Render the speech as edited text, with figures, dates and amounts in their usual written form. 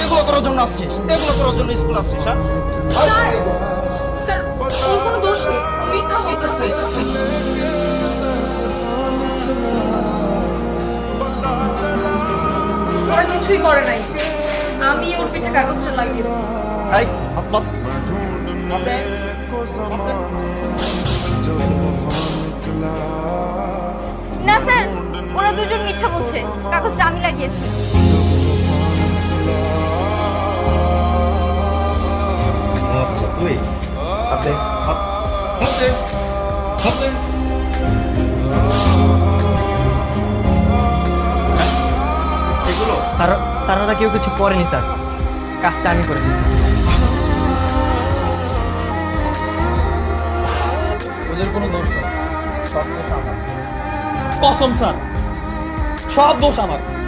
এগুলো করার জন্য আসছিস, এগুলো করার জন্য স্কুল আসছিস? হ্যাঁ স্যার ওর কোনো দোষ নেই, ও মিথ্যা বলতেছে। ওরা কিছুই করে নাই, আমি ওর পিঠে কাগজটা লাগিয়েছি। এই হাত বাদ। হাতে। না স্যার, ওরা দুজন মিথ্যা বলছে, কাগজটা আমি লাগিয়েছি। তুই হাতে হাত হাতে হাতে এগুলো স্যাররা কেউ কিছু করেনি স্যার, কাজটা আমি করেছি। ওদের কোনো দোষ নেই, সব দোষ আমার। কসম স্যার, সব দোষ আমার।